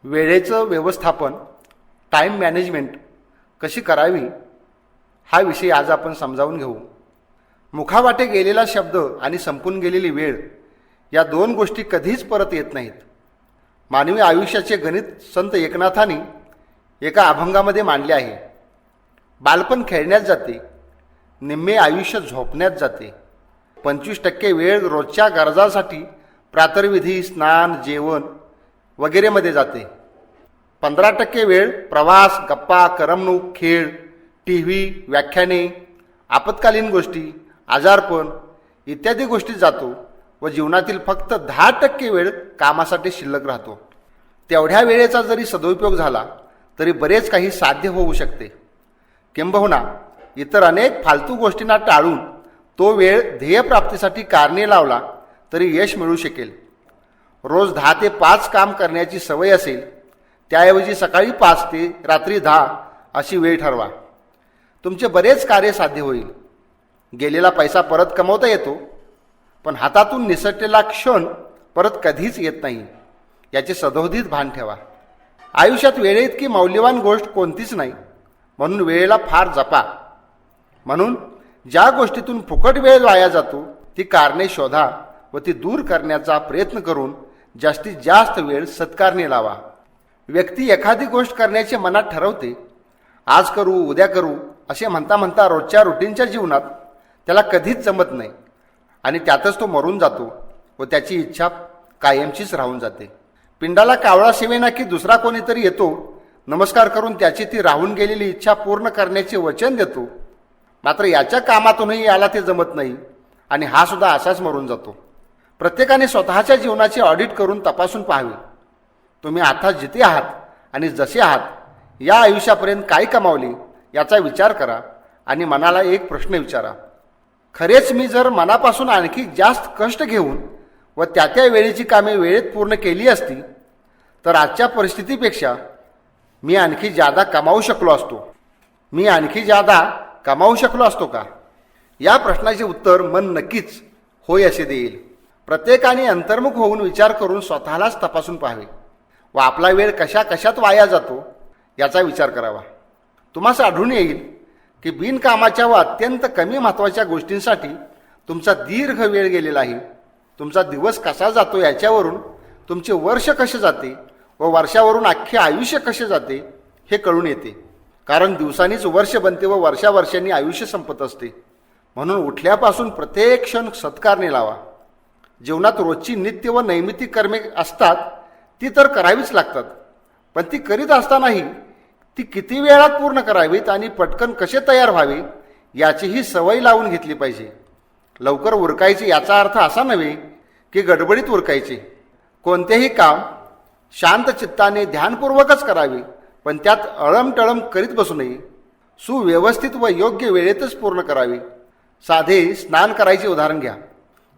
वेळेचं व्यवस्थापन, time management कशी करावी हा विषय आज आपण समजावून घेऊ. मुखावाटे गेलेला शब्द आणि संपून गेलेली वेळ या दोन गोष्टी कधीच परत येत नाहीत. मानवी आयुष्याचे गणित संत एकनाथांनी एका अभंगामध्ये मांडले आहे. बालपण खेळण्यात जाते, निम्मे आयुष्य झोपण्यात जाते, 25% वेळ रोजच्या गरजांसाठी प्रातर्विधी, स्नान, जेवण वगैरेमध्ये जाते, 15% वेळ प्रवास, गप्पा, करमणूक, खेळ, टी व्ही, व्याख्याने, आपत्कालीन गोष्टी, आजारपण इत्यादी गोष्टीत जातो व जीवनातील फक्त 10% वेळ कामासाठी शिल्लक राहतो. तेवढ्या वेळेचा जरी सदुपयोग झाला तरी बरेच काही साध्य होऊ शकते. किंबहुना इतर अनेक फालतू गोष्टींना टाळून तो वेळ ध्येयप्राप्तीसाठी कारणे लावला तरी यश मिळू शकेल. रोज 10 ते 5 काम करण्याची सवय असेल त्याऐवजी सकाळी 5 ते रात्री 10 अशी वेळ ठरवा. तुमचे बरेच कार्य साध्य होईल. गेलेला पैसा परत कमवता येतो, पण हातातून निसटलेला क्षण परत कधीच येत नाही याचे सदोदित भान ठेवा. आयुष्यात वेळेइतकी मौल्यवान गोष्ट कोणतीच नाही, म्हणून वेळेला फार जपा. म्हणून ज्या गोष्टीतून फुकट वेळ वाया जातो ती कारणे शोधा व ती दूर करण्याचा प्रयत्न करून जास्तीत जास्त वेळ सत्कारणी लावा. व्यक्ती एखादी गोष्ट करण्याचे मनात ठरवते, आज करू, उद्या करू असे म्हणता म्हणता रोजच्या रुटीनच्या जीवनात त्याला कधीच जमत नाही आणि त्यातच तो मरून जातो व त्याची इच्छा कायमचीच राहून जाते. पिंडाला कावळा सेवेना की दुसरा कोणीतरी येतो, नमस्कार करून त्याची ती राहून गेलेली इच्छा पूर्ण करण्याचे वचन देतो, मात्र याच्या कामातूनही याला ते जमत नाही आणि हा सुद्धा असाच मरून जातो. प्रत्येकाने स्वतःच्या जीवनाचे ऑडिट करून तपासून पाहावे. तुम्ही आता जिथे आहात आणि जसे आहात या आयुष्यापर्यंत काय कमावले याचा विचार करा आणि मनाला एक प्रश्न विचारा, खरेच मी जर मनापासून आणखी जास्त कष्ट घेऊन व त्या वेळेची कामे वेळेत पूर्ण केली असती तर आजच्या परिस्थितीपेक्षा मी आणखी जादा कमावू शकलो असतो का? या प्रश्नाचे उत्तर मन नक्कीच होय असे देईल. प्रत्येकाने अंतर्मुख होऊन विचार करून स्वतःलाच तपासून पाहावे व आपला वेळ कशा कशात वाया जातो याचा विचार करावा. तुम्हाला आढळून येईल की बिनकामाच्या व अत्यंत कमी महत्त्वाच्या गोष्टींसाठी तुमचा दीर्घ वेळ गेलेला आहे. तुमचा दिवस कसा जातो याच्यावरून तुमचे वर्ष कसे जाते व वर्षावरून अख्खे आयुष्य कसे जाते हे कळून येते. कारण दिवसांनीच वर्ष बनते व वर्षावर्षांनी आयुष्य संपत असते. म्हणून उठल्यापासून प्रत्येक क्षण सत्कारणे लावा. जीवनात रोजची नित्य व नैमित्तिक कर्मे असतात, ती तर करावीच लागतात, पण ती करीत असतानाही ती किती वेळात पूर्ण करावीत आणि पटकन कसे तयार व्हावे याचीही सवय लावून घेतली पाहिजे. लवकर उरकायचे याचा अर्थ असा नव्हे की गडबडीत उरकायचे. कोणतेही काम शांत चित्ताने ध्यानपूर्वकच करावे, पण त्यात अळमटळम करीत बसू नये. सुव्यवस्थित व योग्य वेळेतच पूर्ण करावे. साधे स्नान करायचे उदाहरण घ्या.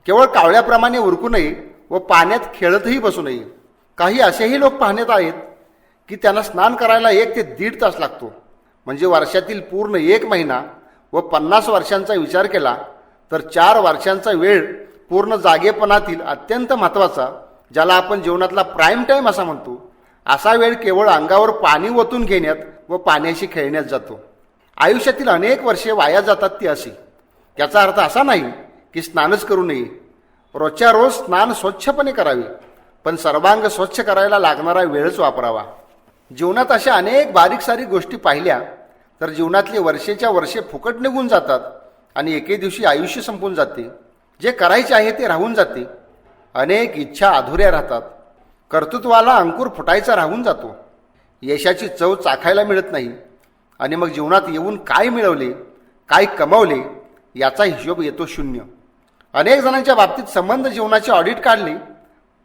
केवळ कावळ्याप्रमाणे उरकू नये व पाण्यात खेळतही बसू नये. काही असेही लोक पाहण्यात आहेत की त्यांना स्नान करायला 1 ते 1.5 तास लागतो. म्हणजे वर्षातील पूर्ण 1 महिना व 50 वर्षांचा विचार केला तर 4 वर्षांचा वेळ पूर्ण जागेपणातील अत्यंत महत्त्वाचा, ज्याला आपण जीवनातला प्राईम टाईम असा म्हणतो, असा वेळ केवळ अंगावर पाणी ओतून घेण्यात व पाण्याशी खेळण्यात जातो. आयुष्यातील अनेक वर्षे वाया जातात ती अशी. याचा अर्थ असा नाही की स्नानच करू नये. रोजच्या रोज स्नान स्वच्छपणे करावे, पण सर्वांग स्वच्छ करायला लागणारा वेळच वापरावा. जीवनात अशा अनेक बारीक सारीक गोष्टी पाहिल्या तर जीवनातले वर्षेच्या वर्षे फुकट निघून जातात आणि एके दिवशी आयुष्य संपून जाते. जे करायचे आहे ते राहून जाते. अनेक इच्छा अधुऱ्या राहतात. कर्तृत्वाला अंकुर फुटायचा राहून जातो. यशाची चव चाखायला मिळत नाही आणि मग जीवनात येऊन काय मिळवले, काय कमवले याचा हिशोब येतो शून्य. अनेक जणांच्या बाबतीत संबंध जीवनाचे ऑडिट काढले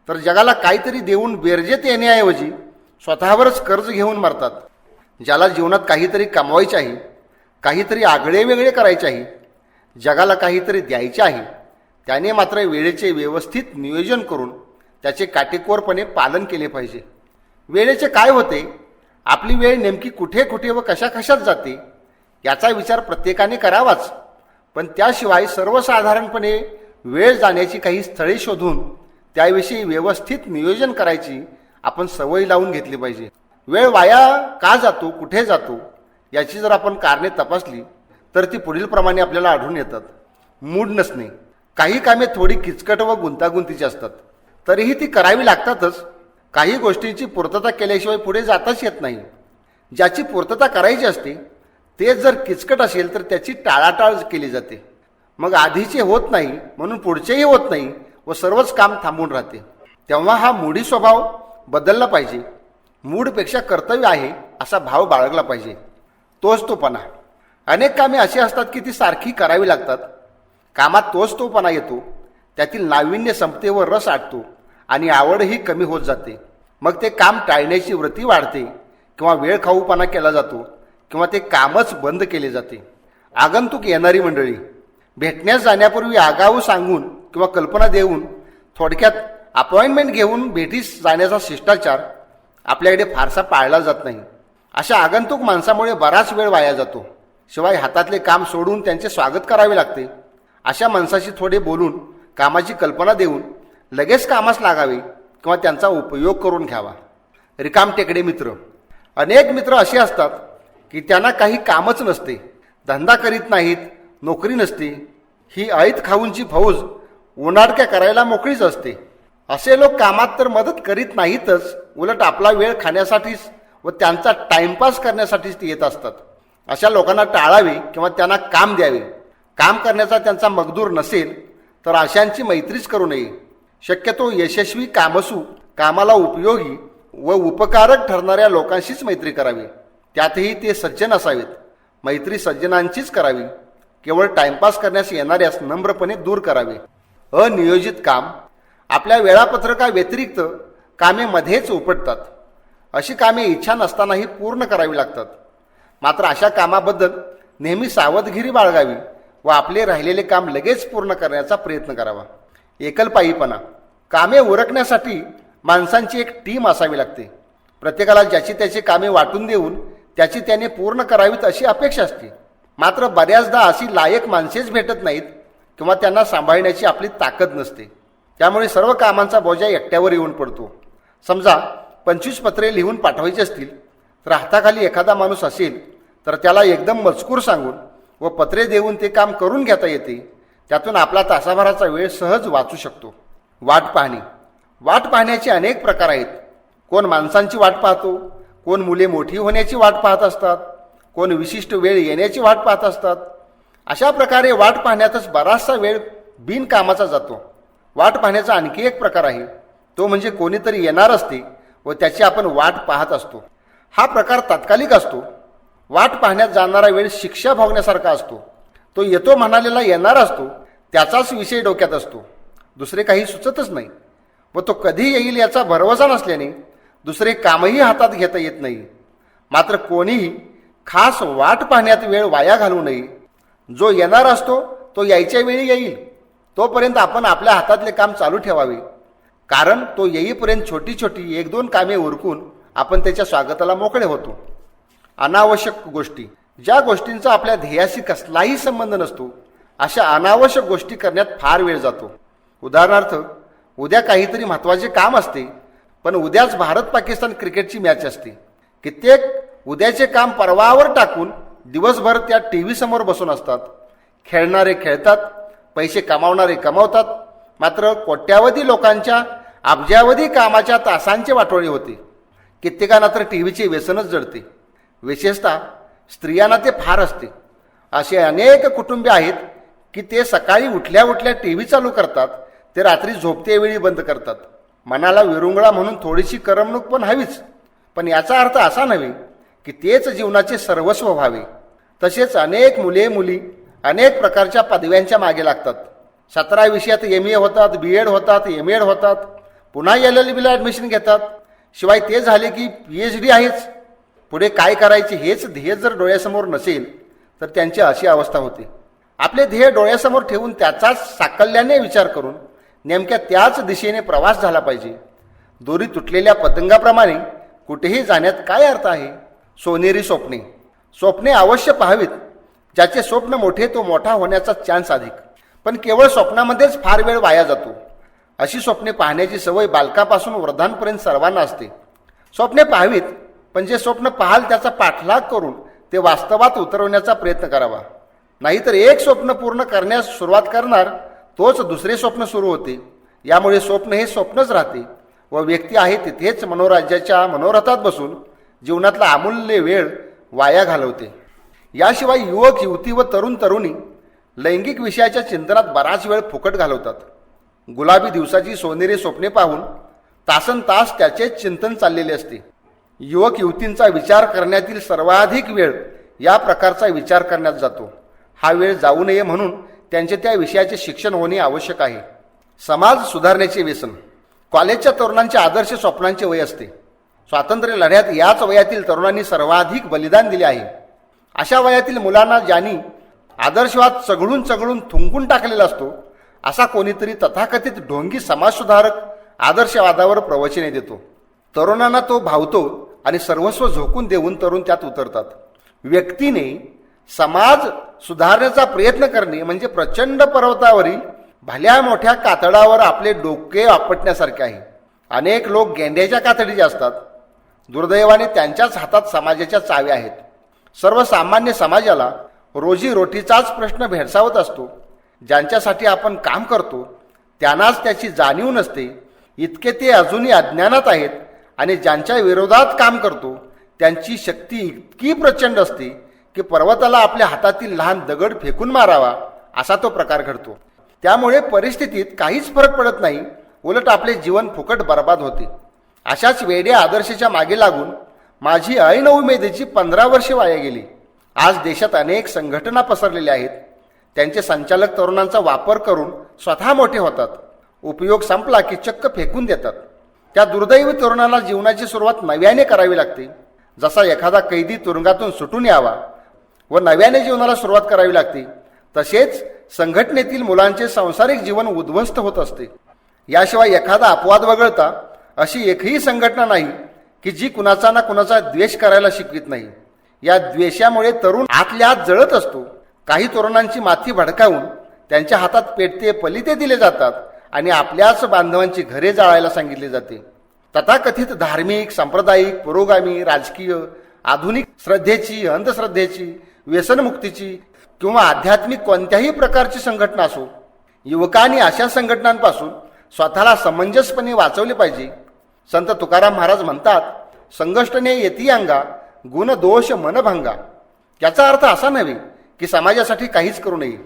तर जगाला काहीतरी देऊन बेरजेत येण्याऐवजी स्वतःवरच कर्ज घेऊन मरतात. ज्याला जीवनात काहीतरी कमवायचे आहे, काहीतरी आगळे वेगळे करायचे आहे, जगाला काहीतरी द्यायचे आहे, त्याने मात्र वेळेचे व्यवस्थित नियोजन करून त्याचे काटेकोरपणे पालन केले पाहिजे. वेळेचे काय होते, आपली वेळ नेमकी कुठे कुठे व कशा कशात जाते याचा विचार प्रत्येकाने करावाच. पण त्याशिवाय सर्वसाधारणपणे वेळ जाण्याची काही स्थळे शोधून त्याविषयी व्यवस्थित नियोजन करायची आपण सवय लावून घेतली पाहिजे. वेळ वाया का जातो, कुठे जातो याची जर आपण कारणे तपासली तर ती पुढीलप्रमाणे आपल्याला आढळून येतात. मूड नसणे. काही कामे थोडी किचकट व गुंतागुंतीची असतात, तरीही ती करावी लागतातच. काही गोष्टींची पूर्तता केल्याशिवाय पुढे जाताच येत नाही. ज्याची पूर्तता करायची असते तेच जर किचकट असेल तर त्याची टाळाटाळ केली जाते. मग आधीचे होत नाही म्हणून पुढचेही होत नाही व सर्वच काम थांबून राहते. तेव्हा हा मूढी स्वभाव बदलला पाहिजे. मूडपेक्षा कर्तव्य आहे असा भाव बाळगला पाहिजे. तोचतोपणा. अनेक कामे अशी असतात की ती सारखी करावी लागतात. कामात तोचतोपणा येतो, त्यातील नाविन्य संपते व रस आटतो आणि आवडही कमी होत जाते. मग ते काम टाळण्याची वृत्ती वाढते किंवा वेळ खाऊपणा केला जातो किंवा ते कामच बंद केले जाते. आगंतुक येणारी मंडळी. भेटण्यास जाण्यापूर्वी आगाऊ सांगून किंवा कल्पना देऊन थोडक्यात अपॉइंटमेंट घेऊन भेटीस जाण्याचा शिष्टाचार आपल्याकडे फारसा पाळला जात नाही. अशा आगंतुक माणसामुळे बराच वेळ वाया जातो. शिवाय हातातले काम सोडून त्यांचे स्वागत करावे लागते. अशा माणसाशी थोडे बोलून कामाची कल्पना देऊन लगेच कामास लागावे किंवा त्यांचा उपयोग करून घ्यावा. रिकामटेकडे मित्र. अनेक मित्र असे असतात की त्यांना काही कामच नसते, धंदा करीत नाहीत, नोकरी नसते. ही ऐत खाऊंची फौज उनाडक्या करायला मोकळीच असते. असे लोक कामात तर मदत करीत नाहीतच, उलट आपला वेळ खाण्यासाठीच व त्यांचा टाइमपास करण्यासाठीच ते येत असतात. अशा लोकांना टाळावे किंवा त्यांना काम द्यावे. काम करण्याचा त्यांचा मजदूर नसेल तर अशांची मैत्रीच करू नये. शक्यतो यशस्वी कामसू, कामाला उपयोगी व उपकारक ठरणाऱ्या लोकांशीच मैत्री करावी. त्यातही ते सज्जन असावेत. मैत्री सज्जनांचीच करावी. केवळ टाइमपास करण्यास येणाऱ्यास नम्रपणे दूर करावे. अनियोजित काम. आपल्या वेळापत्रका व्यतिरिक्त कामे मध्येच उपटतात. अशी कामे इच्छा नसतानाही पूर्ण करावी लागतात. मात्र अशा कामाबद्दल नेहमी सावधगिरी बाळगावी व आपले राहिलेले काम लगेच पूर्ण करण्याचा प्रयत्न करावा. एकलपायीपणा. कामे उरकण्यासाठी माणसांची एक टीम असावी लागते. प्रत्येकाला ज्याची त्याची कामे वाटून देऊन त्याची त्याने पूर्ण करावीत अशी अपेक्षा असते. मात्र बऱ्याचदा अशी लायक माणसेच भेटत नाहीत किंवा त्यांना सांभाळण्याची आपली ताकद नसते. त्यामुळे सर्व कामांचा बोजा एकट्यावर येऊन पडतो. समजा 25 पत्रे लिहून पाठवायची असतील तर हाताखाली एखादा माणूस असेल तर त्याला एकदम मजकूर सांगून व पत्रे देऊन ते काम करून घेता येते. त्यातून आपला तासाभराचा वेळ सहज वाचू शकतो. वाट पाहणे. वाट पाहण्याचे अनेक प्रकार आहेत. कोण माणसांची वाट पाहतो, कोण मुले मोठी होण्याची वाट पाहत असतात, कोण विशिष्ट वेळ येण्याची वाट पाहत असतात. अशा प्रकारे वाट पाहण्यातच बराचसा वेळ बिनकामाचा जातो. वाट पाहण्याचा आणखी एक प्रकार आहे, तो म्हणजे कोणीतरी येणार असते व त्याची आपण वाट पाहत असतो. हा प्रकार तात्कालिक असतो. वाट पाहण्यात जाणारा वेळ शिक्षा भोगण्यासारखा असतो. तो येतो म्हणालेला येणार असतो, त्याचाच विषय डोक्यात असतो, दुसरे काही सुचतच नाही. व तो कधी येईल याचा भरवसा नसल्याने दुसरे कामही हातात घेता येत नाही. मात्र कोणीही खास वाट पाहण्यात वेळ वाया घालवू नये. जो येणार असतो तो यायच्या वेळी येईल, तोपर्यंत आपण आपल्या हातातले काम चालू ठेवावे. कारण तो येईपर्यंत छोटी छोटी 1-2 कामे उरकून आपण त्याच्या स्वागताला मोकळे होतो. अनावश्यक गोष्टी. ज्या गोष्टींचा आपल्या ध्येयाशी कसलाही संबंध नसतो अशा अनावश्यक गोष्टी करण्यात फार वेळ जातो. उदाहरणार्थ, उद्या काहीतरी महत्त्वाचे काम असते, पण उद्याच भारत-पाकिस्तान क्रिकेटची मॅच असते. कित्येक उद्याचे काम परवावर टाकून दिवसभर त्या टीव्ही समोर बसून असतात. खेळणारे खेळतात, पैसे कमावणारे कमावतात, मात्र कोट्यावधी लोकांच्या अब्जावधी कामाच्या तासांचे वाटोळे होते. कित्येकांना तर टीव्हीचे व्यसनच जडते. विशेषतः स्त्रियांना ते फार असते. असे अनेक कुटुंबे आहेत की ते सकाळी उठल्या उठल्या टीव्ही चालू करतात, ते रात्री झोपतेवेळी बंद करतात. मनाला विरुंगळा म्हणून थोडीशी करमणूक पण हवीच, पण याचा अर्थ असा नव्हे की तेच जीवनाचे सर्वस्व व्हावे. तसेच अनेक मुले मुली अनेक प्रकारच्या पदव्यांच्या मागे लागतात. 17 विषयात MA होतात, BEd होतात, MAd होतात, पुन्हा LLBला ॲडमिशन घेतात. शिवाय ते झाले की PhD आहेच. पुढे काय करायचे हेच ध्येय जर डोळ्यासमोर नसेल तर त्यांची अशी अवस्था होते. आपले ध्येय डोळ्यासमोर ठेवून त्याचाच साकल्याने विचार करून नेमक्या त्याच दिशेने प्रवास झाला पाहिजे. दोरी तुटलेल्या पतंगाप्रमाणे कुठेही जाण्यात काय अर्थ आहे. सोनेरी स्वप्ने. स्वप्ने अवश्य पाहावीत. ज्याचे स्वप्न मोठे तो मोठा होण्याचा चान्स अधिक. पण केवळ स्वप्नामध्येच फार वेळ वाया जातो. अशी स्वप्ने पाहण्याची सवय बालकापासून वृद्धांपर्यंत सर्वांना असते. स्वप्ने पाहावीत, पण जे स्वप्न पाहाल त्याचा पाठलाग करून ते वास्तवात उतरवण्याचा प्रयत्न करावा. नाहीतर एक स्वप्न पूर्ण करण्यास सुरुवात करणार तोच दुसरे स्वप्न सुरू होते. यामुळे स्वप्न हे स्वप्नच राहते व व्यक्ती आहे तिथेच मनोराज्याच्या मनोरथात बसून जीवनातला अमूल्य वेळ वाया घालवते. याशिवाय युवक युवती व तरुण तरुणी लैंगिक विषयाच्या चिंतनात बराच वेळ फुकट घालवतात. गुलाबी दिवसाची सोनेरी स्वप्ने पाहून तासन तास त्याचेच चिंतन चाललेले असते. युवक युवतींचा विचार करण्यातील सर्वाधिक वेळ या प्रकारचा विचार करण्यात जातो. हा वेळ जाऊ नये म्हणून त्यांचे त्या विषयाचे शिक्षण होणे आवश्यक आहे. समाज सुधारण्याचे व्यसन. कॉलेजच्या तरुणांचे आदर्श स्वप्नांचे वय असते. स्वातंत्र्य लढ्यात याच वयातील तरुणांनी सर्वाधिक बलिदान दिले आहे. अशा वयातील मुलांना ज्यांनी आदर्शवाद चघळून चघळून थुंकून टाकलेला असतो असा कोणीतरी तथाकथित ढोंगी समाजसुधारक आदर्शवादावर प्रवचने देतो. तरुणांना तो भावतो आणि सर्वस्व झोकून देऊन तरुण त्यात उतरतात. व्यक्तीने समाज सुधारण्याचा प्रयत्न करणे म्हणजे प्रचंड पर्वतावरील भल्या मोठ्या कातडावर आपले डोके आपटण्यासारखे आहे. अनेक लोक गेंड्याच्या कातडीचे असतात. दुर्दैवाने त्यांच्याच हातात समाजाच्या चाव्या आहेत. सर्वसामान्य समाजाला रोजीरोटीचाच प्रश्न भेडसावत असतो. ज्यांच्यासाठी आपण काम करतो त्यांनाच त्याची जाणीव नसते इतके ते अजूनही अज्ञानात आहेत. आणि ज्यांच्या विरोधात काम करतो त्यांची शक्ती इतकी प्रचंड असते की पर्वताला आपल्या हातातील लहान दगड फेकून मारावा असा तो प्रकार घडतो. त्यामुळे परिस्थितीत काहीच फरक पडत नाही, उलट आपले जीवन फुकट बर्बाद होते. अशाच वेड्या आदर्शाच्या मागे लागून माझी ऐन उमेदीची 15 वर्षे वाया गेली. आज देशात अनेक संघटना पसरलेल्या आहेत. त्यांचे संचालक तरुणांचा वापर करून स्वतः मोठे होतात. उपयोग संपला की चक्क फेकून देतात. त्या दुर्दैवी तरुणाला जीवनाची सुरुवात नव्याने करावी लागते. जसा एखादा कैदी तुरुंगातून सुटून यावा व नव्याने जीवनाला सुरुवात करावी लागते, तसेच संघटनेतील मुलांचे सांसारिक जीवन उद्ध्वस्त होत असते. याशिवाय एखादा अपवाद वगळता अशी एकही संघटना नाही की जी कुणाचा ना कुणाचा द्वेष करायला शिकवित नाही. या द्वेषामुळे तरुण आतल्या आत जळत असतो. काही तरुणांची माथी भडकावून त्यांच्या हातात पेटते पलिते दिले जातात आणि आपल्याच बांधवांची घरे जाळायला सांगितले जाते. तथाकथित धार्मिक, सांप्रदायिक, पुरोगामी, राजकीय, आधुनिक श्रद्धेची, अंधश्रद्धेची, व्यसनमुक्तीची किंवा आध्यात्मिक कोणत्याही प्रकारची संघटना असो, युवकांनी अशा संघटनांपासून स्वतःला समंजसपणे वाचवले पाहिजे. संत तुकाराम महाराज म्हणतात, संघटने येती अंगा, गुण दोष मनभंगा. याचा अर्थ असा नव्हे की समाजासाठी काहीच करू नये.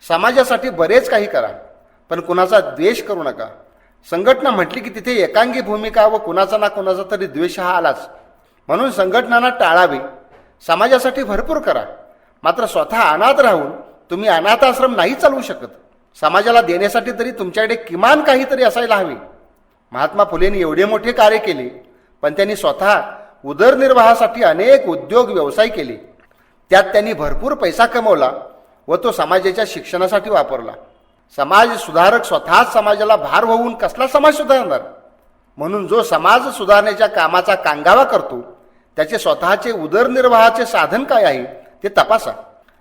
समाजासाठी बरेच काही करा, पण कुणाचा द्वेष करू नका. संघटना म्हटली की तिथे एकांगी भूमिका व कुणाचा ना कुणाचा तरी द्वेष हा आलाच. म्हणून संघटनांना टाळावे. समाजासाठी भरपूर करा, मात्र स्वतः अनाथ राहून तुम्ही अनाथाश्रम नाही चालवू शकत. समाजाला देण्यासाठी तरी तुमच्याकडे किमान काहीतरी असायला हवे. महात्मा फुलेंनी एवढे मोठे कार्य केले, पण त्यांनी स्वतः उदरनिर्वाहासाठी अनेक उद्योग व्यवसाय केले. त्यात त्यांनी भरपूर पैसा कमवला व तो समाजाच्या शिक्षणासाठी वापरला. समाज सुधारक स्वतःच समाजाला भार होऊन कसला समाज सुधारणार? म्हणून जो समाज सुधारण्याच्या कामाचा कांगावा करतो त्याचे स्वतःचे उदरनिर्वाहाचे साधन काय आहे ते तपासा.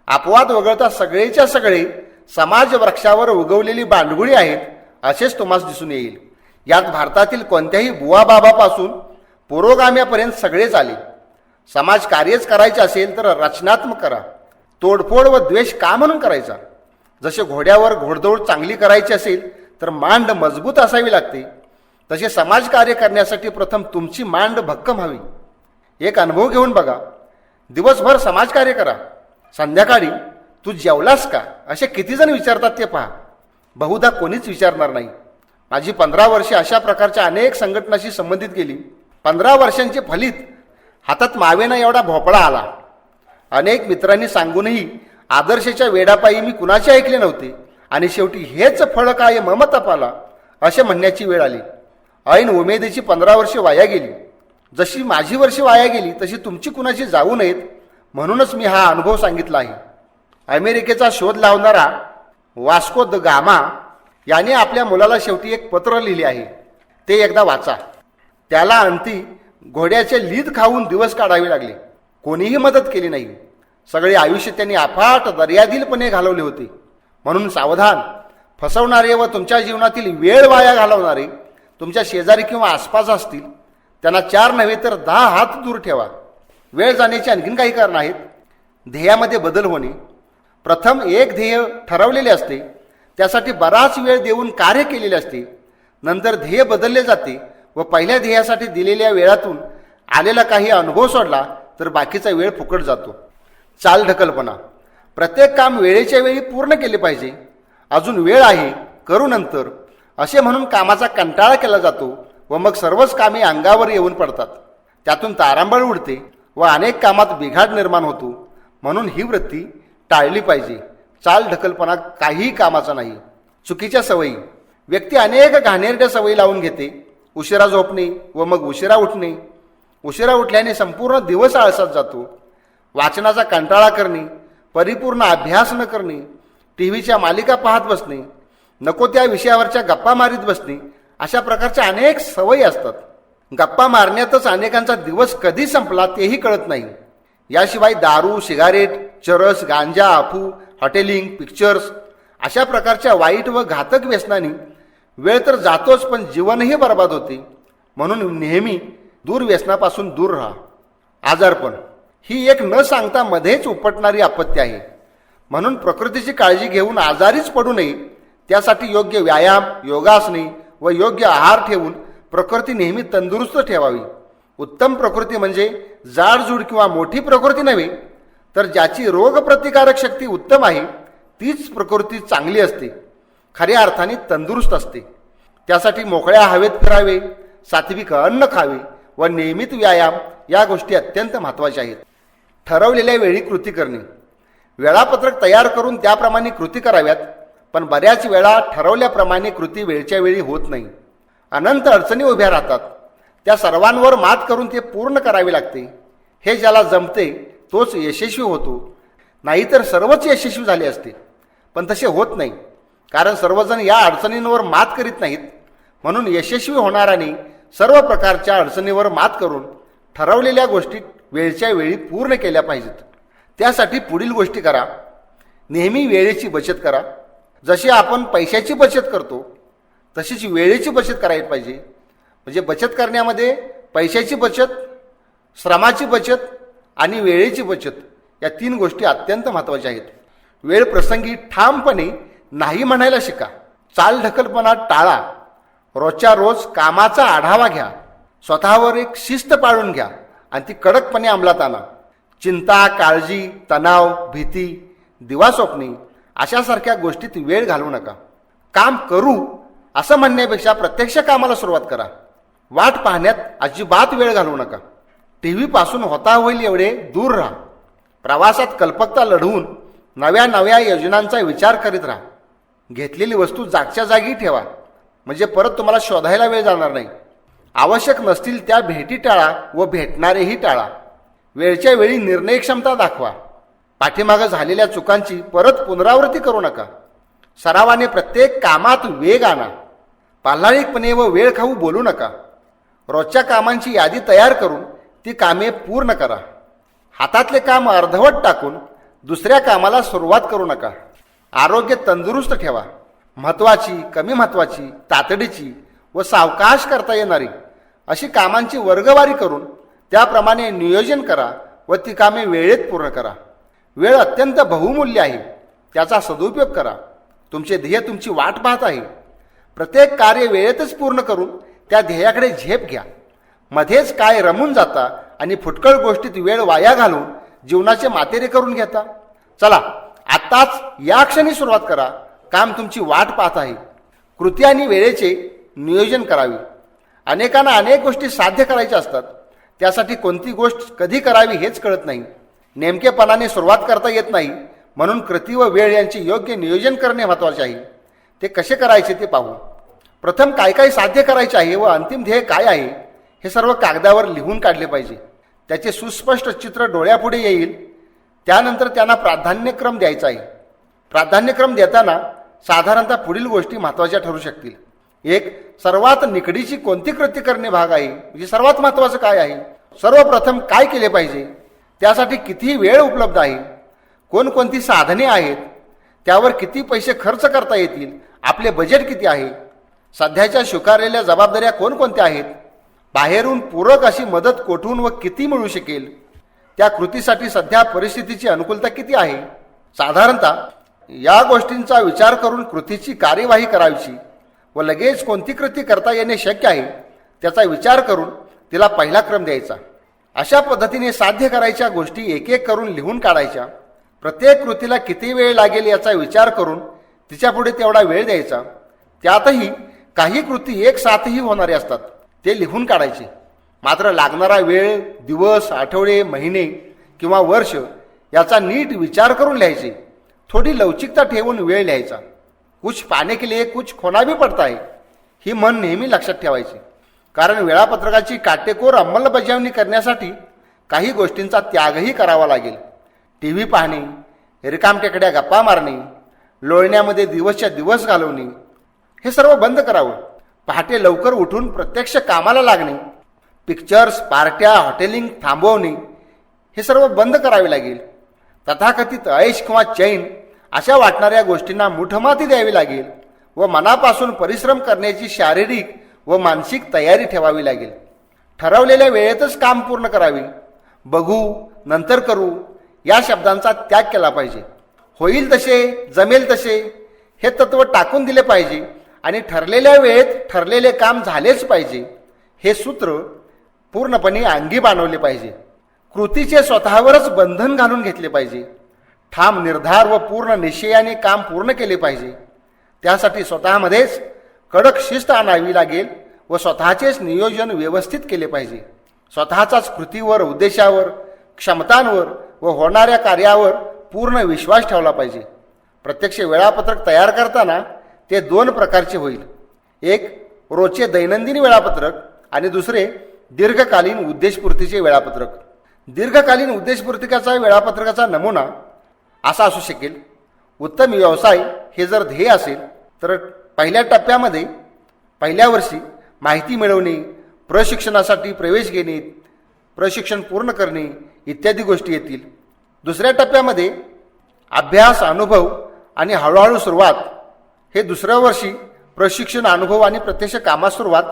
अपवाद वगळता सगळेच्या सगळे समाज वृक्षावर उगवलेली बांडगुळी आहेत असेच तुम्हाला दिसून येईल. यात भारतातील कोणत्याही बुवाबाबापासून पुरोगाम्यापर्यंत सगळेच आले. समाज कार्यच करायचे असेल तर रचनात्मक करा. तोडफोड व द्वेष का म्हणून करायचा? जसे घोड्यावर घोडदौड चांगली करायची असेल तर मांड मजबूत असावी लागते, तसे समाजकार्य करण्यासाठी प्रथम तुमची मांड भक्कम हवी. एक अनुभव घेऊन बघा. दिवसभर समाजकार्य करा, संध्याकाळी तू जेवलास का असे किती जण विचारतात ते पहा. बहुधा कोणीच विचारणार नाही. माझी 15 वर्षे अशा प्रकारच्या अनेक संघटनाशी संबंधित गेली. 15 वर्षांचे फलित हातात मावेना एवढा भोपळा आला. अनेक मित्रांनी सांगूनही आदर्शाच्या वेडापायी मी कुणाचे ऐकले नव्हते आणि शेवटी हेच फळ काय मम तपाला असे म्हणण्याची वेळ आली. ऐन उमेदीची 15 वर्षे वाया गेली. जशी माझी वर्षे वाया गेली तशी तुमची कुणाची जाऊ नयेत म्हणूनच मी हा अनुभव सांगितला आहे. अमेरिकेचा शोध लावणारा वास्को द गामा याने आपल्या मुलाला शेवटी एक पत्र लिहिले आहे, ते एकदा वाचा. त्याला अंती घोड्याचे लीद खाऊन दिवस काढावे लागले. कोणीही मदत केली नाही. सगळे आयुष्य त्यांनी अफाट दर्यादिलपणे घालवले होते. म्हणून सावधान. फसवणारे व तुमच्या जीवनातील वेळ वाया घालवणारे तुमच्या शेजारी किंवा आसपास असतील त्यांना 4 नव्हे तर 10 हात दूर ठेवा. वेळ जाण्याची आणखीन काही कारण आहेत. ध्येयामध्ये बदल होणे. प्रथम एक ध्येय ठरवलेले असते, त्यासाठी बराच वेळ देऊन कार्य केलेले असते. नंतर ध्येय बदलले जाते व पहिल्या ध्येयासाठी दिलेल्या वेळातून आलेला काही अनुभव सोडला तर बाकीचा वेळ फुकट जातो. चालढकलपणा. प्रत्येक काम वेळेच्या वेळी पूर्ण केले पाहिजे. अजून वेळ आहे, करू नंतर असे म्हणून कामाचा कंटाळा केला जातो व मग सर्वच कामे अंगावर येऊन पडतात. त्यातून तारांबळ उडते व अनेक कामात बिघाड निर्माण होतो. म्हणून ही वृत्ती टाळली पाहिजे. चालढकलपणा काहीही कामाचा नाही. चुकीच्या सवयी. व्यक्ती अनेक घाणेरड्या सवयी लावून घेते. उशिरा झोपणे व मग उशिरा उठणे. उशिरा उठल्याने संपूर्ण दिवस आळसात जातो. वाचनाचा कंटाळा करणे, परिपूर्ण अभ्यास न करणे, टीव्हीच्या मालिका पाहत बसणे, नको त्या विषयावरच्या गप्पा मारीत बसणे, अशा प्रकारच्या अनेक सवयी असतात. गप्पा मारण्यातच अनेकांचा दिवस कधी संपला तेही कळत नाही. याशिवाय दारू, सिगारेट, चरस, गांजा, अफू, हॉटेलिंग, पिक्चर्स अशा प्रकारच्या वाईट व घातक व्यसनांनी वेळ तर जातोच पण जीवनही बर्बाद होते. म्हणून नेहमी व्यसनापासून दूर राहा. आजारपण ही एक न सांगता मध्येच उपटणारी आपत्ती आहे. म्हणून प्रकृतीची काळजी घेऊन आजारीच पडू नये, त्यासाठी योग्य व्यायाम, योगासने व योग्य आहार ठेवून प्रकृती नेहमी तंदुरुस्त ठेवावी. उत्तम प्रकृती म्हणजे जाडजूड किंवा मोठी प्रकृती नव्हे, तर ज्याची रोगप्रतिकारक शक्ती उत्तम आहे तीच प्रकृती चांगली असते, खऱ्या अर्थाने तंदुरुस्त असते. त्यासाठी मोकळ्या हवेत फिरावे, सात्विक अन्न खावे व नियमित व्यायाम या गोष्टी अत्यंत महत्त्वाच्या आहेत. ठरवलेल्या वेळी कृती करणे. वेळापत्रक तयार करून त्याप्रमाणे कृती कराव्यात, पण बऱ्याच वेळा ठरवल्याप्रमाणे कृती वेळच्या वेळी होत नाही. अनंत अडचणी उभ्या राहतात. त्या सर्वांवर मात करून ते पूर्ण करावे लागते. हे ज्याला जमते तोच यशस्वी होतो, नाहीतर सर्वच यशस्वी झाले असते. पण तसे होत नाही, कारण सर्वजण या अडचणींवर मात करीत नाहीत. म्हणून यशस्वी होणाऱ्याने सर्व प्रकारच्या अडचणीवर मात करून ठरवलेल्या गोष्टी वेळच्या वेळी पूर्ण केल्या पाहिजेत. त्यासाठी पुढील गोष्टी करा. नेहमी वेळेची बचत करा. जशी आपण पैशाची बचत करतो तशीच वेळेची बचत करायला पाहिजे. म्हणजे बचत करण्यामध्ये पैशाची बचत, श्रमाची बचत आणि वेळेची बचत या 3 गोष्टी अत्यंत महत्त्वाच्या आहेत. वेळ प्रसंगी ठामपणे नाही म्हणायला शिका. चालढकलपणा टाळा. रोजच्या रोज कामाचा आढावा घ्या. स्वतःवर एक शिस्त पाळून घ्या आणि ती कडकपणे अंमलात आणा. चिंता, काळजी, तणाव, भीती, दिवास्वप्ने अशासारख्या गोष्टीत वेळ घालवू नका. काम करू असं म्हणण्यापेक्षा प्रत्यक्ष कामाला सुरुवात करा. वाट पाहण्यात अजिबात वेळ घालवू नका. टीव्ही पासून होता होईल एवढे दूर राहा. प्रवासात कल्पकता लढवून नव्या नव्या योजनांचा विचार करीत राहा. घेतलेली वस्तू जागच्या जागी ठेवा, म्हणजे परत तुम्हाला शोधायला वेळ जाणार नाही. आवश्यक नसतील त्या भेटी टाळा व भेटणारेही टाळा. वेळच्या वेळी निर्णय क्षमता दाखवा. पाठीमागं झालेल्या चुकांची परत पुनरावृत्ती करू नका. सरावाने प्रत्येक कामात वेग आणा. पाल्हाळिकपणे व वेळ खाऊ बोलू नका. रोजच्या कामांची यादी तयार करून ती कामे पूर्ण करा. हातातले काम अर्धवट टाकून दुसऱ्या कामाला सुरुवात करू नका. आरोग्य तंदुरुस्त ठेवा. महत्त्वाची, कमी महत्त्वाची, तातडीची व सावकाश करता येणारी अशी कामांची वर्गवारी करून त्याप्रमाणे नियोजन करा व ती कामे वेळेत पूर्ण करा. वेळ अत्यंत बहुमूल्य आहे, त्याचा सदुपयोग करा. तुमचे ध्येय तुमची वाट पाहत आहे. प्रत्येक कार्य वेळेतच पूर्ण करून त्या ध्येयाकडे झेप घ्या. मध्येच काय रमून जाता आणि फुटकळ गोष्टीत वेळ वाया घालून जीवनाचे मातेरे करून घेता. चला आत्ताच या क्षणी सुरुवात करा. काम तुमची वाट पाहत आहे. कृती आणि वेळेचे नियोजन करावे. अनेकांना अनेक गोष्टी साध्य करायच्या असतात, त्यासाठी कोणती गोष्ट कधी करावी हेच कळत नाही. नेमकेपणाने सुरुवात करता येत नाही, म्हणून कृती व वेळ यांचे योग्य नियोजन करणे महत्त्वाचे आहे. ते कसे करायचे ते पाहू. प्रथम काय काय साध्य करायचे आहे व अंतिम ध्येय काय आहे हे सर्व कागदावर लिहून काढले पाहिजे. त्याचे सुस्पष्ट चित्र डोळ्यापुढे येईल. त्यानंतर त्यांना प्राधान्यक्रम द्यायचा आहे. प्राधान्यक्रम देताना साधारणतः पुढील गोष्टी महत्त्वाच्या ठरू शकतील. 1. सर्वात निकडीची कोणती कृती करणे भाग आहे, म्हणजे सर्वात महत्त्वाचं काय आहे. सर्वप्रथम काय केले पाहिजे, त्यासाठी किती वेळ उपलब्ध आहे, कोणकोणती साधने आहेत, त्यावर किती पैसे खर्च करता येतील, आपले बजेट किती आहे, सध्याच्या स्वीकारलेल्या जबाबदाऱ्या कोणकोणत्या आहेत, बाहेरून पूरक अशी मदत कोठून व किती मिळू शकेल, त्या कृतीसाठी सध्या परिस्थितीची अनुकूलता किती आहे, साधारणतः या गोष्टींचा विचार करून कृतीची कार्यवाही करायची व लगेच कोणती कृती करता येणे शक्य आहे त्याचा विचार करून तिला पहिला क्रम द्यायचा. अशा पद्धतीने साध्य करायच्या गोष्टी एक एक करून लिहून काढायच्या. प्रत्येक कृतीला किती वेळ लागेल याचा विचार करून तिच्यापुढे तेवढा वेळ द्यायचा. त्यातही काही कृती एक साथही होणारे असतात, ते लिहून काढायचे. मात्र लागणारा वेळ, दिवस, आठवडे, महिने किंवा वर्ष याचा नीट विचार करून लिहायचे. थोडी लवचिकता ठेवून वेळ लिहायचा. कुछ पाने के लिए कुछ खोना भी पडता है ही मन नेहमी लक्षात ठेवायची. कारण वेळापत्रकाची काटेकोर अंमलबजावणी करण्यासाठी काही गोष्टींचा त्यागही करावा लागेल. टी व्ही पाहणे, रिकामटेकड्या गप्पा मारणे, लोळण्यामध्ये दिवसच्या दिवस घालवणे हे सर्व बंद करावं. पहाटे लवकर उठून प्रत्यक्ष कामाला लागणे, पिक्चर्स, पार्ट्या, हॉटेलिंग थांबवणे हे सर्व बंद करावे लागेल. तथाकथित ऐश किंवा चैन अशा वाटणाऱ्या गोष्टींना मुठमाती द्यावी लागेल व मनापासून परिश्रम करण्याची शारीरिक व मानसिक तयारी ठेवावी लागेल. ठरवलेल्या वेळेतच काम पूर्ण करावे. बघू, नंतर करू या शब्दांचा त्याग केला पाहिजे. होईल तसे, जमेल तसे हे तत्व टाकून दिले पाहिजे आणि ठरलेल्या वेळेत ठरलेले काम झालेच पाहिजे हे सूत्र पूर्णपणे अंगी बाणवले पाहिजे. कृतीचे स्वतःवरच बंधन घालून घेतले पाहिजे. ठाम निर्धार व पूर्ण निश्चयाने काम पूर्ण केले पाहिजे. त्यासाठी स्वतःमध्येच कडक शिस्त आणावी लागेल व स्वतःचेच नियोजन व्यवस्थित केले पाहिजे. स्वतःचाच कृतीवर, उद्देशावर, क्षमतांवर व होणाऱ्या कार्यावर पूर्ण विश्वास ठेवला पाहिजे. प्रत्यक्ष वेळापत्रक तयार करताना ते दोन प्रकारचे होईल. एक रोजचे दैनंदिन वेळापत्रक आणि दुसरे दीर्घकालीन उद्देशपूर्तीचे वेळापत्रक. दीर्घकालीन उद्देशपूर्तीचा वेळापत्रकाचा नमुना असा असू शकेल. उत्तम व्यवसाय हे जर ध्येय असेल तर पहिल्या टप्प्यामध्ये पहिल्या वर्षी माहिती मिळवणे, प्रशिक्षणासाठी प्रवेश घेणे, प्रशिक्षण पूर्ण करणे इत्यादी गोष्टी येतील. दुसऱ्या टप्प्यामध्ये अभ्यास, अनुभव आणि हळूहळू सुरुवात हे दुसऱ्या वर्षी प्रशिक्षण, अनुभव आणि प्रत्यक्ष कामास सुरुवात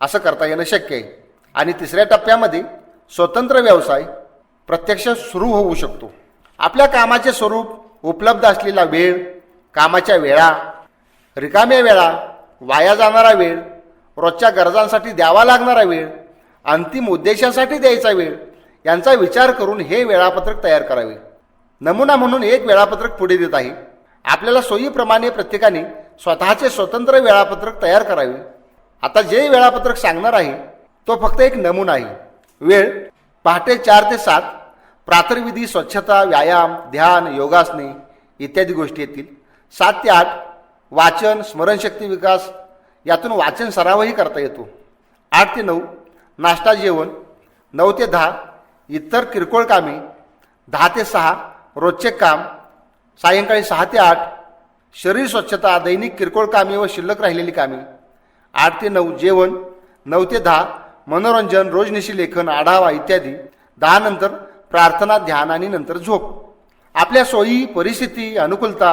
असं करता येणं शक्य आहे. आणि तिसऱ्या टप्प्यामध्ये स्वतंत्र व्यवसाय प्रत्यक्ष सुरू होऊ शकतो. आपल्या कामाचे स्वरूप, उपलब्ध असलेला वेळ, कामाच्या वेळा, रिकाम्या वेळा, वाया जाणारा वेळ, रोजच्या गरजांसाठी द्यावा लागणारा वेळ, अंतिम उद्देशासाठी द्यायचा वेळ यांचा विचार करून हे वेळापत्रक तयार करावे. नमुना म्हणून एक वेळापत्रक पुढे देत आहे. आपल्याला सोयीप्रमाणे प्रत्येकाने स्वतःचे स्वतंत्र वेळापत्रक तयार करावे. आता जे वेळापत्रक सांगणार आहे तो फक्त एक नमुना आहे. वेळ पहाटे 4 ते 7, प्रातर्विधी, स्वच्छता, व्यायाम, ध्यान, योगासने इत्यादी गोष्टी येतील. 7 ते 8 वाचन, स्मरणशक्ती विकास, यातून वाचन सरावही करता येतो. 8 ते 9 नाश्ता, जेवण. 9 ते 10 इतर किरकोळ कामे. 10 ते 6 रोजचे काम. सायंकाळी 6 ते 8 शरीर स्वच्छता, दैनिक किरकोळ कामे व शिल्लक राहिलेली कामे. 8 ते 9 जेवण. 9 ते 10 मनोरंजन, रोजनिशी लेखन, आढावा इत्यादी. 10 नंतर प्रार्थना, ध्यान आणि नंतर झोप. आपल्या सोयी, परिस्थिती, अनुकूलता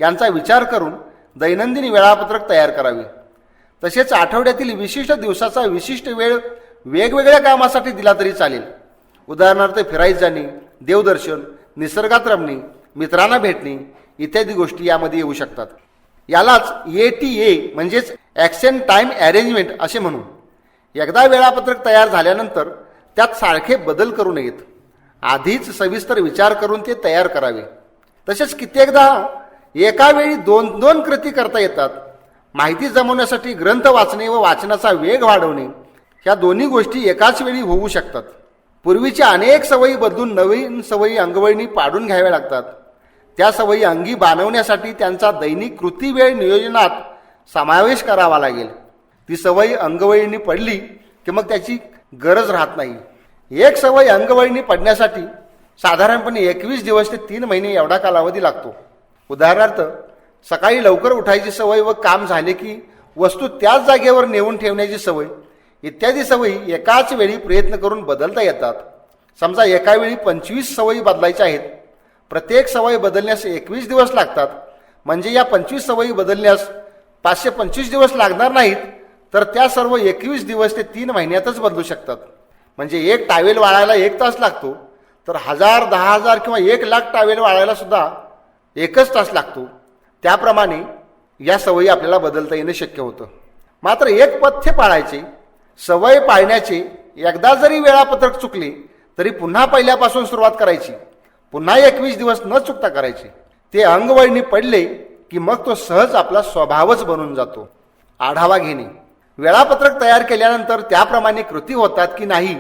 यांचा विचार करून दैनंदिन वेळापत्रक तयार करावे. तसेच आठवड्यातील विशिष्ट दिवसाचा विशिष्ट वेळ वेगवेगळ्या कामासाठी दिला तरी चालेल. उदाहरणार्थ फिरायला जाणे, देवदर्शन, निसर्गात रमणे, मित्रांना भेटणे इत्यादी गोष्टी यामध्ये येऊ शकतात. यालाच ATA म्हणजेच ॲक्शन टाईम अरेंजमेंट असे म्हणू. एकदा वेळापत्रक तयार झाल्यानंतर त्यात सारखे बदल करू नयेत. आधीच सविस्तर विचार करून ते तयार करावे. तसेच कित्येकदा एका वेळी दोन कृती करता येतात. माहिती जमवण्यासाठी ग्रंथ वाचणे व वाचनाचा वेग वाढवणे ह्या दोन्ही गोष्टी एकाच वेळी होऊ शकतात. पूर्वीच्या अनेक सवयी बदलून नवीन सवयी अंगवळणी पाडून घ्याव्या लागतात. त्या सवयी अंगी बाणवण्यासाठी त्यांचा दैनिक कृती वेळ नियोजनात समावेश करावा लागेल. ती सवय अंगवळणी पडली की मग त्याची गरज राहत नाही. एक सवय अंगवळणी पडण्यासाठी साधारणपणे 21 दिवस ते 3 महिने एवढा कालावधी लागतो. उदाहरणार्थ सकाळी लवकर उठायची सवय व काम झाले की वस्तू त्याच जागेवर नेऊन ठेवण्याची सवय इत्यादी सवयी एकाच वेळी प्रयत्न करून बदलता येतात. समजा एका वेळी 25 सवयी बदलायच्या आहेत. प्रत्येक सवय बदलण्यास 21 दिवस लागतात. म्हणजे या 25 सवयी बदलण्यास 525 दिवस लागणार नाहीत, तर त्या सर्व 21 दिवस ते 3 महिन्यातच बदलू शकतात. म्हणजे एक टावेल वाळायला 1 तास लागतो, तर 1000, 10,000 किंवा 1,00,000 टावेल वाळायला सुद्धा 1च तास लागतो. त्याप्रमाणे या सवयी आपल्याला बदलता येणं शक्य होतं. मात्र एक पथ्य पाळायचे, सवय पाळण्याचे एकदा जरी वेळापत्रक चुकले तरी पुन्हा पहिल्यापासून सुरुवात करायची, पुन्हा 21 दिवस न चुकता करायचे. ते अंगवळणी पडले की मग तो सहज आपला स्वभावच बनून जातो. आढावा घेणे, वेळापत्रक तयार केल्यानंतर त्याप्रमाणे कृती होतात की नाही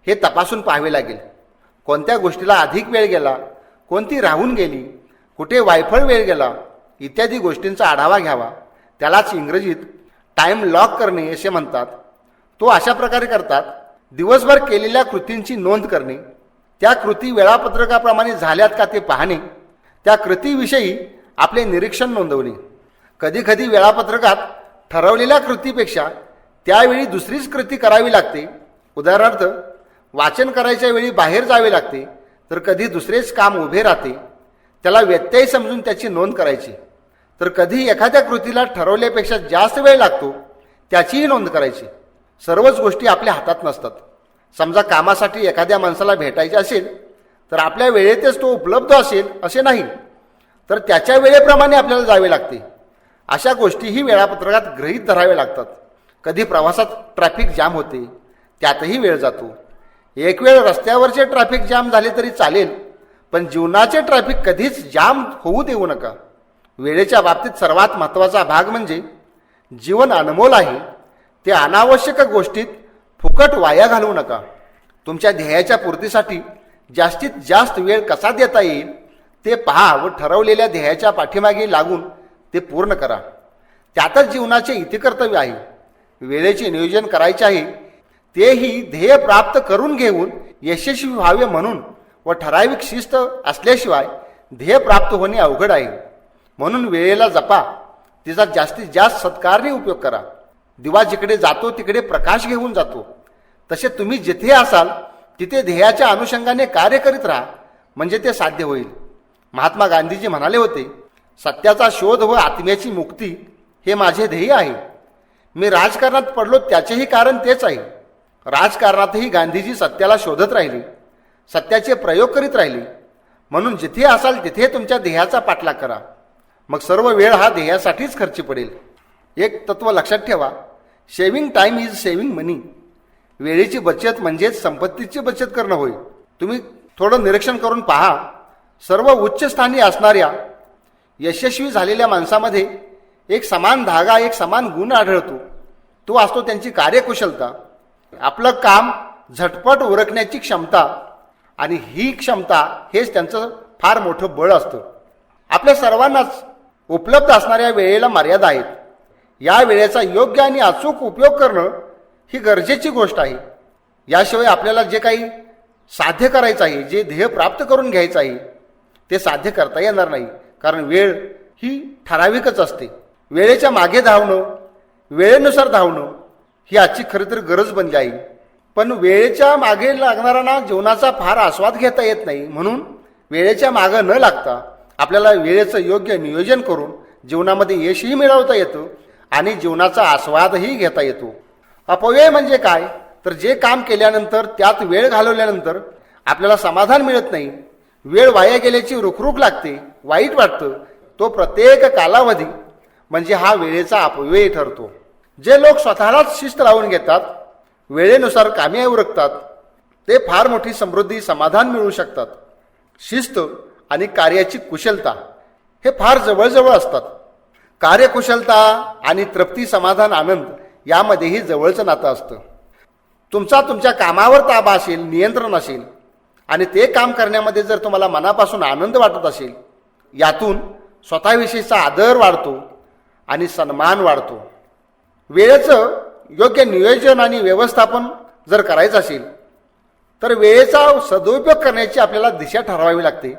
हे तपासून पाहावे लागेल. कोणत्या गोष्टीला अधिक वेळ गेला, कोणती राहून गेली, कुठे वायफळ वेळ गेला इत्यादी गोष्टींचा आढावा घ्यावा. त्यालाच इंग्रजीत टाइम लॉक करणे असे म्हणतात. तो अशा प्रकारे करतात, दिवसभर केलेल्या कृतींची नोंद करणे, त्या कृती वेळापत्रकाप्रमाणे झाल्यात का ते पाहणे, त्या कृतीविषयी आपले निरीक्षण नोंदवणे. कधीकधी वेळापत्रकात ठरवलेल्या कृतीपेक्षा त्यावेळी दुसरीच कृती करावी लागते. उदाहरणार्थ, वाचन करायच्या वेळी बाहेर जावे लागते, तर कधी दुसरेच काम उभे राहते. त्याला व्यत्यय समजून त्याची नोंद करायची. तर कधी एखाद्या कृतीला ठरवल्यापेक्षा जास्त वेळ लागतो, त्याचीही नोंद करायची. सर्वच गोष्टी आपल्या हातात नसतात. समजा कामासाठी एखाद्या माणसाला भेटायचे असेल तर आपल्या वेळेतच तो उपलब्ध असेल असे नाही, तर त्याच्या वेळेप्रमाणे आपल्याला जावे लागते. अशा गोष्टीही वेळापत्रकात गृहीत धराव्या लागतात. कधी प्रवासात ट्रॅफिक जाम होते, त्यातही वेळ जातो. एक वेळ रस्त्यावरचे ट्रॅफिक जाम झाले तरी चालेल, पण जीवनाचे ट्रॅफिक कधीच जाम होऊ देऊ नका. वेळेच्या बाबतीत सर्वात महत्त्वाचा भाग म्हणजे जीवन अनमोल आहे, ते अनावश्यक गोष्टीत फुकट वाया घालवू नका. तुमच्या ध्येयाच्या पूर्तीसाठी जास्तीत जास्त वेळ कसा देता येईल ते पहा व ठरवलेल्या ध्येयाच्या पाठीमागे लागून ते पूर्ण करा. त्यातच जीवनाचे इतिकर्तव्य आहे. वेळेचे नियोजन करायचे आहे, तेही ध्येय प्राप्त करून घेऊन यशस्वी व्हावे म्हणून व ठराविक शिस्त असल्याशिवाय ध्येय प्राप्त होणे अवघड आहे. म्हणून वेळेला जपा, तिचा जास्तीत जास्त सत्कारने उपयोग करा. दिवा जिकडे जातो तिकडे प्रकाश घेऊन जातो. तसे तुम्ही जिथे असाल तिथे ध्येयाच्या अनुषंगाने कार्य करीत राहा, म्हणजे ते साध्य होईल. महात्मा गांधीजी म्हणाले होते, सत्याचा शोध व आत्म्याची मुक्ती हे माझे ध्येय आहे. मी राजकारणात पडलो त्याचेही कारण तेच आहे. राजकारणातही गांधीजी सत्याला शोधत राहिले, सत्याचे प्रयोग करीत राहिले. म्हणून जिथे असाल तिथे तुमच्या ध्येयाचा पाठलाग करा. मग सर्व वेळ हा ध्येयासाठीच खर्ची पडेल. एक तत्व लक्षात ठेवा, सेव्हिंग टाइम इज सेव्हिंग मनी. वेळेची बचत म्हणजेच संपत्तीची बचत करणं होय. तुम्ही थोडं निरीक्षण करून पहा, सर्व उच्च स्थानी असणाऱ्या यशस्वी झालेल्या माणसामध्ये एक समान धागा, एक समान गुण आढळतो. तो असतो त्यांची कार्यकुशलता. आपलं काम झटपट उरकण्याची क्षमता, आणि ही क्षमता हेच त्यांचं फार मोठं बळ असतं. आपल्या सर्वांनाच उपलब्ध असणाऱ्या वेळेला मर्यादा आहेत. या वेळेचा योग्य आणि अचूक उपयोग करणं ही गरजेची गोष्ट आहे. याशिवाय आपल्याला जे काही साध्य करायचं आहे, जे ध्येय प्राप्त करून घ्यायचं आहे, ते साध्य करता येणार नाही. कारण वेळ ही ठराविकच असते. वेळेच्या मागे धावणं, वेळेनुसार धावणं ही आजची खरं तर गरज बनली आहे. पण वेळेच्या मागे लागणाऱ्यांना जीवनाचा फार आस्वाद घेता येत नाही. म्हणून वेळेच्या मागे न लागता आपल्याला वेळेचं योग्य नियोजन करून जीवनामध्ये यशही मिळवता येतं आणि जीवनाचा आस्वादही घेता येतो. अपव्यय म्हणजे काय, तर जे काम केल्यानंतर त्यात वेळ घालवल्यानंतर आपल्याला समाधान मिळत नाही, वेळ वाया गेल्याची रुखरुख लागते, वाईट वाटतं, तो प्रत्येक कालावधी म्हणजे हा वेळेचा अपव्यय ठरतो. जे लोक स्वतःलाच शिस्त लावून घेतात, वेळेनुसार कामे उरकतात, ते फार मोठी समृद्धी, समाधान मिळवू शकतात. शिस्त आणि कार्याची कुशलता हे फार जवळजवळ असतात. कार्यकुशलता आणि तृप्ती, समाधान, आनंद यामध्येही जवळचं नातं असतं. तुमच्या कामावर ताबा असेल, नियंत्रण असेल आणि ते काम करण्यामध्ये जर तुम्हाला मनापासून आनंद वाटत असेल, यातून स्वतःविषयीचा आदर वाढतो आणि सन्मान वाढतो. वेळेचं योग्य नियोजन आणि व्यवस्थापन जर करायचं असेल तर वेळेचा सदुपयोग करण्याची आपल्याला दिशा ठरवावी लागते.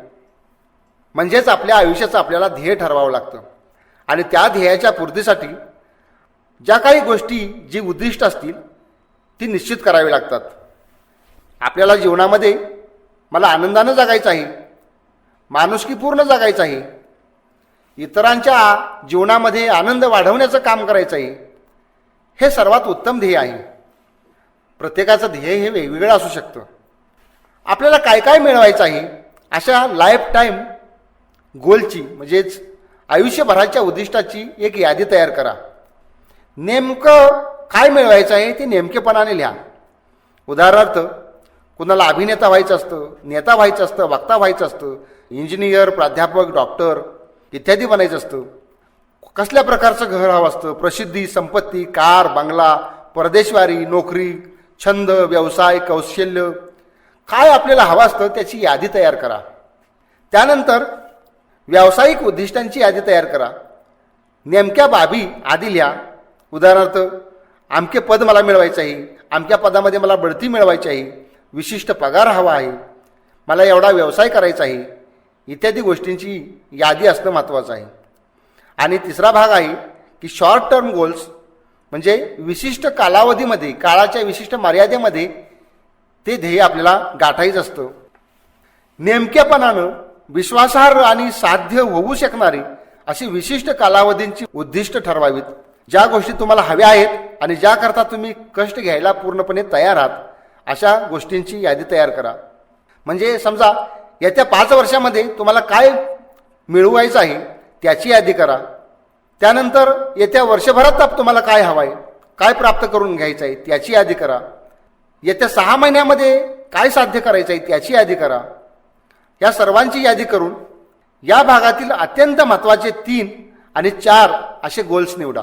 म्हणजेच आपल्या आयुष्याचं आपल्याला ध्येय ठरवावं लागतं. आणि त्या ध्येयाच्या पूर्तीसाठी ज्या काही गोष्टी, जी उद्दिष्ट असतील ती निश्चित करावी लागतात. आपल्याला जीवनामध्ये मला आनंदानं जगायचं आहे, माणुसकीपूर्ण जगायचं आहे, इतरांच्या जीवनामध्ये आनंद वाढवण्याचं काम करायचं आहे, हे सर्वात उत्तम ध्येय आहे. प्रत्येकाचं ध्येय हे वेगवेगळं असू शकतं. आपल्याला काय काय मिळवायचं आहे अशा लाईफ टाईम गोलची म्हणजेच आयुष्यभराच्या उद्दिष्टाची एक यादी तयार करा. नेमकं काय मिळवायचं आहे ते नेमकेपणाने लिहा. उदाहरणार्थ, कुणाला अभिनेता व्हायचं असतं, नेता व्हायचं असतं, वक्ता व्हायचं असतं, इंजिनियर, प्राध्यापक, डॉक्टर इत्यादी बनायचं असतं. कसल्या प्रकारचं घर हवं असतं, प्रसिद्धी, संपत्ती, कार, बंगला, परदेशवारी, नोकरी, छंद, व्यवसाय, कौशल्य, काय आपल्याला हवं असतं त्याची यादी तयार करा. त्यानंतर व्यावसायिक उद्दिष्टांची यादी तयार करा. नेमक्या बाबी आधी लिहा. उदाहरणार्थ, अमके पद मला मिळवायचं आहे, अमक्या पदामध्ये मला बढती मिळवायची आहे, विशिष्ट पगार हवा आहे, मला एवढा व्यवसाय करायचा आहे, इत्यादी गोष्टींची यादी असणं महत्त्वाचं आहे. आणि तिसरा भाग आहे की शॉर्ट टर्म गोल्स, म्हणजे विशिष्ट कालावधीमध्ये, काळाच्या विशिष्ट मर्यादेमध्ये ते ध्येय आपल्याला गाठायचं असतं. नेमकेपणानं विश्वासार्ह आणि साध्य होऊ शकणारी अशी विशिष्ट कालावधींची उद्दिष्ट ठरवावीत. ज्या गोष्टी तुम्हाला हव्या आहेत आणि ज्याकरता तुम्ही कष्ट घ्यायला पूर्णपणे तयार आहात अशा गोष्टींची यादी तयार करा. म्हणजे समजा येत्या 5 वर्षामध्ये तुम्हाला काय मिळवायचं आहे त्याची यादी करा. त्यानंतर येत्या वर्षभरात तुम्हाला काय हवं आहे, काय प्राप्त करून घ्यायचं आहे त्याची यादी करा. येत्या 6 महिन्यामध्ये काय साध्य करायचं आहे त्याची यादी करा. या सर्वांची यादी करून या भागातील अत्यंत महत्त्वाचे 3 आणि 4 असे गोल्स निवडा.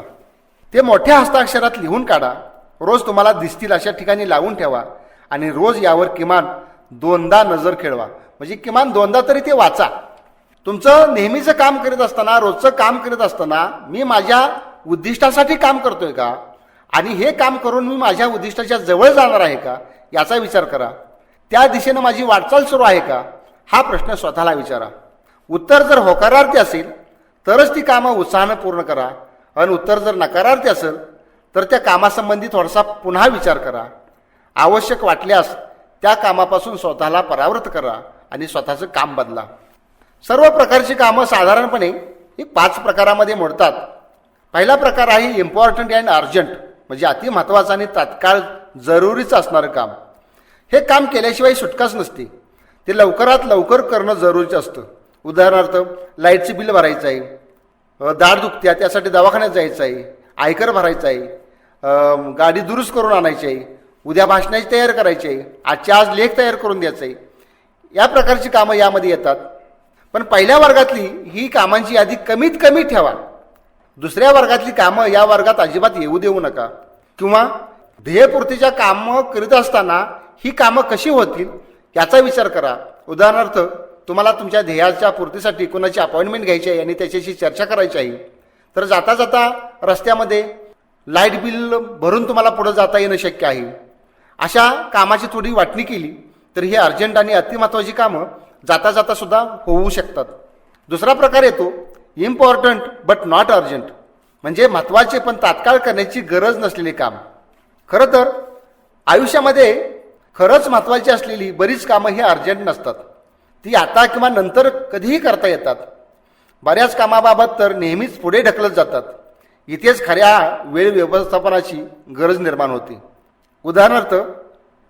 ते मोठ्या हस्ताक्षरात लिहून काढा. रोज तुम्हाला दिसतील अशा ठिकाणी लावून ठेवा आणि रोज यावर किमान 2दा नजर खेळवा. म्हणजे किमान 2दा तरी ते वाचा. तुमचं नेहमीचं काम करीत असताना, रोजचं काम करीत असताना मी माझ्या उद्दिष्टासाठी काम करतोय का आणि हे काम करून मी माझ्या उद्दिष्टाच्या जवळ जाणार आहे का याचा विचार करा. त्या दिशेनं माझी वाटचाल सुरू आहे का हा प्रश्न स्वतःला विचारा. उत्तर जर होकारार्थी असेल तरच ती कामं उत्साहानं पूर्ण करा आणि उत्तर जर नकारार्थी असेल तर त्या कामासंबंधी थोडासा पुन्हा विचार करा. आवश्यक वाटल्यास त्या कामापासून स्वतःला परावृत्त करा आणि स्वतःचं काम बदला. सर्व प्रकारची कामं साधारणपणे ही 5 प्रकारामध्ये मोडतात. पहिला प्रकार आहे इम्पॉर्टंट अँड अर्जंट, म्हणजे अति महत्त्वाचं आणि तात्काळ जरुरीचं असणारं काम. हे काम केल्याशिवाय सुटकाच नसते. ते लवकरात लवकर करणं जरुरीचं असतं. उदाहरणार्थ, लाईटचे बिल भरायचं आहे, दाढ दुखत्या त्यासाठी दवाखान्यात जायचं आहे, आयकर भरायचा आहे, गाडी दुरुस्त करून आणायची आहे, उद्या भाषणाची तयार करायची आहे, आजच्या आज लेख तयार करून द्यायचा आहे. या प्रकारची कामं यामध्ये येतात. पण पहिल्या वर्गातली ही कामांची यादी कमीत कमी ठेवा. दुसऱ्या वर्गातली कामं या वर्गात अजिबात येऊ देऊ नका. किंवा ध्येयपूर्तीच्या कामं करीत असताना ही कामं कशी होतील याचा विचार करा. उदाहरणार्थ, तुम्हाला तुमच्या ध्येयाच्या पूर्तीसाठी कोणाची अपॉइंटमेंट घ्यायची आहे आणि त्याच्याशी चर्चा करायची आहे, तर जाता जाता रस्त्यामध्ये लाईट बिल भरून तुम्हाला पुढे जाता येणं शक्य आहे. अशा कामाची थोडी वाटणी केली तर ही अर्जंट आणि अतिमहत्त्वाची कामं जाता जाता सुद्धा होऊ शकतात. दुसरा प्रकार येतो इम्पॉर्टंट बट नॉट अर्जंट, म्हणजे महत्त्वाचे पण तात्काळ करण्याची गरज नसलेले काम. खरं तर आयुष्यामध्ये खरंच महत्त्वाची असलेली बरीच कामं ही अर्जंट नसतात. ती आता किंवा नंतर कधीही करता येतात. बऱ्याच कामाबाबत तर नेहमीच पुढे ढकलत जातात. इथेच खऱ्या वेळ व्यवस्थापनाची गरज निर्माण होते. उदाहरणार्थ,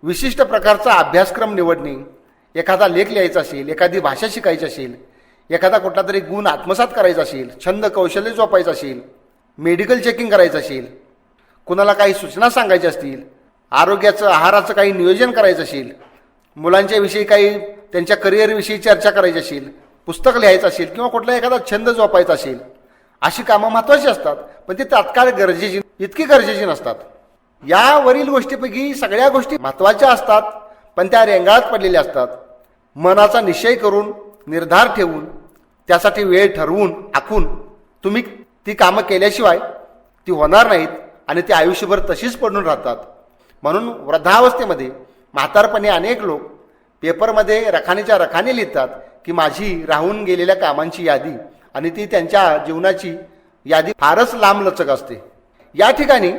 विशिष्ट प्रकारचा अभ्यासक्रम निवडणे, एखादा लेख लिहायचा असेल, एखादी भाषा शिकायची असेल, एखादा कुठला तरी गुण आत्मसात करायचा असेल, छंद कौशल्य जोपायचं असेल, मेडिकल चेकिंग करायचं असेल, कुणाला काही सूचना सांगायच्या असतील, आरोग्याचं आहाराचं काही नियोजन करायचं असेल, मुलांच्या विषयी काही त्यांच्या करिअरविषयी चर्चा करायची असेल, पुस्तक लिहायचं असेल किंवा कुठला एखादा छंद जोपायचा असेल, अशी कामं महत्त्वाची असतात. पण ती तात्काळ गरजेची इतकी गरजेची नसतात. यावरील गोष्टीपैकी सगळ्या गोष्टी महत्त्वाच्या असतात, पण त्या रेंगाळत पडलेल्या असतात. मनाचा निश्चय करून, निर्धार ठेवून, त्यासाठी वेळ ठरवून आखून तुम्ही ती कामं केल्याशिवाय ती होणार नाहीत आणि ती आयुष्यभर तशीच पडून राहतात. म्हणून वृद्धावस्थेमध्ये म्हातारपणे अनेक लोक पेपरमध्ये रखानीच्या रखाने लिहितात की माझी राहून गेलेल्या कामांची यादी, आणि ती त्यांच्या जीवनाची यादी फारच लांबलचक असते. या ठिकाणी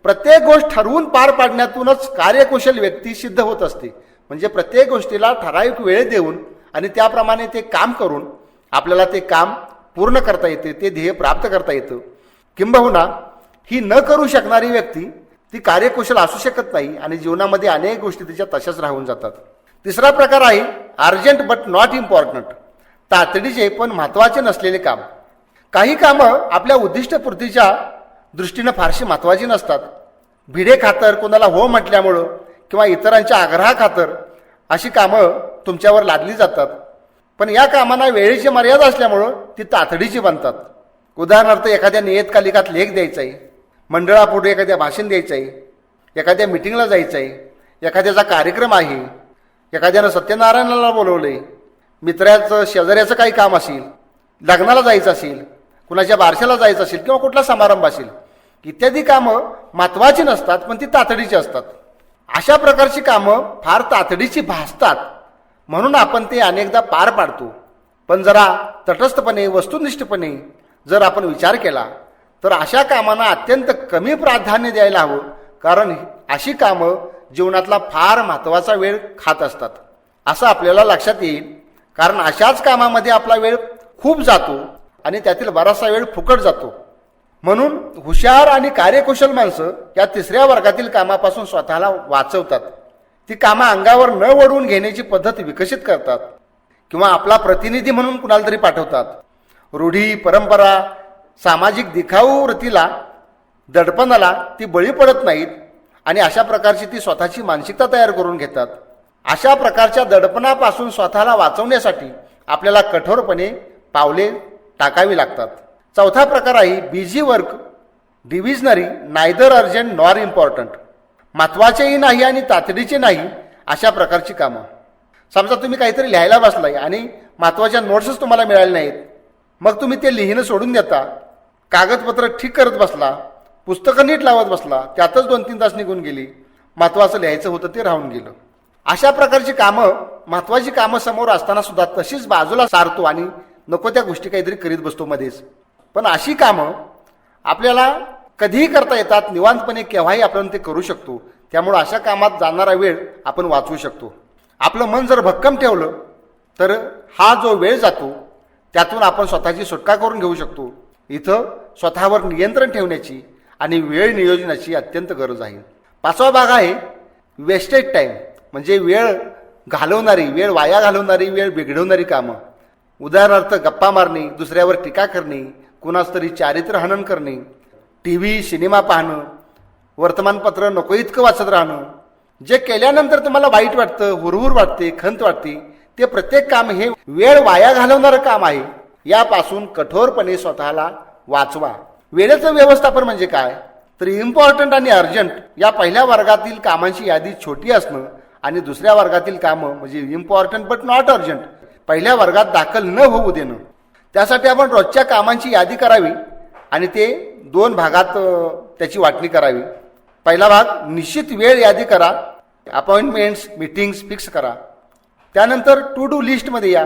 प्रत्येक गोष्ट ठरवून पार पाडण्यातूनच कार्यकुशल व्यक्ती सिद्ध होत असते. म्हणजे प्रत्येक गोष्टीला ठराविक वेळ देऊन आणि त्याप्रमाणे ते काम करून आपल्याला ते काम पूर्ण करता येते, ते ध्येय प्राप्त करता येतं. किंबहुना ही न करू शकणारी व्यक्ती ती कार्यकुशल असू शकत नाही आणि जीवनामध्ये अनेक गोष्टी तिच्या तशाच राहून जातात. तिसरा प्रकार आहे अर्जंट बट नॉट इम्पॉर्टंट, तातडीचे पण महत्त्वाचे नसलेले काम. काही कामं आपल्या उद्दिष्टपूर्तीच्या दृष्टीनं फारशी महत्त्वाची नसतात. भिडे खातर, कोणाला हो म्हटल्यामुळं किंवा इतरांच्या आग्रहाखातर अशी कामं तुमच्यावर लादली जातात. पण या कामांना वेळेची मर्यादा असल्यामुळं ती तातडीची बनतात. उदाहरणार्थ एखाद्या नियतकालिकात लेख द्यायचा आहे, मंडळापुढे एखाद्या भाषण द्यायचं आहे, एखाद्या मिटिंगला जायचं आहे, एखाद्याचा कार्यक्रम आहे, एखाद्यानं सत्यनारायणाला बोलवलं आहे, मित्राचं शेजाऱ्याचं काही काम असेल, लग्नाला जायचं असेल, कुणाच्या बारशाला जायचं असेल किंवा कुठला समारंभ असेल, इत्यादी कामं महत्त्वाची नसतात पण ती तातडीची असतात. अशा प्रकारची कामं फार तातडीची भासतात म्हणून आपण ते अनेकदा पार पाडतो. पण जरा तटस्थपणे, वस्तुनिष्ठपणे जर आपण विचार केला तर अशा कामांना अत्यंत कमी प्राधान्य द्यायला हवं, कारण अशी कामं जीवनातला फार महत्त्वाचा वेळ खात असतात असं आपल्याला लक्षात येईल. कारण अशाच कामामध्ये आपला वेळ खूप जातो आणि त्यातील बराचसा वेळ फुकट जातो. म्हणून हुशार आणि कार्यकुशल माणसं या तिसऱ्या वर्गातील कामापासून स्वतःला वाचवतात. ती कामं अंगावर न ओढवून घेण्याची पद्धत विकसित करतात किंवा आपला प्रतिनिधी म्हणून कुणाला तरी पाठवतात. रूढी, परंपरा, सामाजिक दिखाऊ वृत्तीला, दडपणाला ती बळी पडत नाहीत आणि अशा प्रकारची ती स्वतःची मानसिकता तयार करून घेतात. अशा प्रकारच्या दडपणापासून स्वतःला वाचवण्यासाठी आपल्याला कठोरपणे पावले टाकावी लागतात. चौथा प्रकार आहे बिझी वर्क, डिव्हिजनरी, नायदर अर्जंट नॉर इम्पॉर्टंट. महत्त्वाचेही नाही आणि तातडीचे नाही अशा प्रकारची कामं. समजा तुम्ही काहीतरी लिहायला बसलाय आणि महत्त्वाच्या नोट्सच तुम्हाला मिळाल्या नाहीत, मग तुम्ही ते लिहिणं सोडून देता, कागदपत्र ठीक करत बसला, पुस्तकं नीट लावत बसला, त्यातच 2-3 तास निघून गेली, महत्त्वाचं लिहायचं होतं ते राहून गेलं. अशा प्रकारची कामं, महत्त्वाची कामं समोर असताना सुद्धा तशीच बाजूला सारतो आणि नको त्या गोष्टी काहीतरी करीत बसतो मध्येच. पण अशी कामं आपल्याला कधीही करता येतात, निवांतपणे केव्हाही आपण ते करू शकतो. त्यामुळं अशा कामात जाणारा वेळ आपण वाचवू शकतो. आपलं मन जर भक्कम ठेवलं तर हा जो वेळ जातो त्यातून आपण स्वतःची सुटका करून घेऊ शकतो. इथं स्वतःवर नियंत्रण ठेवण्याची आणि वेळ नियोजनाची अत्यंत गरज आहे. पाचवा भाग आहे वेस्टेड टाईम, म्हणजे वेळ घालवणारी, वेळ वाया घालवणारी, वेळ बिघडवणारी कामं. उदाहरणार्थ गप्पा मारणे, दुसऱ्यावर टीका करणे, कुणास तरी चारित्र्य हनन करणे, TV, सिनेमा पाहणं, वर्तमानपत्र नको इतकं वाचत राहणं. जे केल्यानंतर तुम्हाला वाईट वाटतं, हुरहुर वाटते, खंत वाटते, ते प्रत्येक काम हे वेळ वाया घालवणारं काम आहे. यापासून कठोरपणे स्वतःला वाचवा. वेळेचं व्यवस्थापन म्हणजे काय तर इम्पॉर्टंट आणि अर्जंट या पहिल्या वर्गातील कामांची यादी छोटी असणं आणि दुसऱ्या वर्गातील कामं म्हणजे इम्पॉर्टंट बट नॉट अर्जंट पहिल्या वर्गात दाखल न होऊ देणं. त्यासाठी आपण रोजच्या कामांची यादी करावी आणि ते 2 भागात त्याची वाटणी करावी. पहिला भाग निश्चित वेळ यादी करा, अपॉइंटमेंट्स, मीटिंग्स फिक्स करा. त्यानंतर टू डू लिस्टमध्ये या.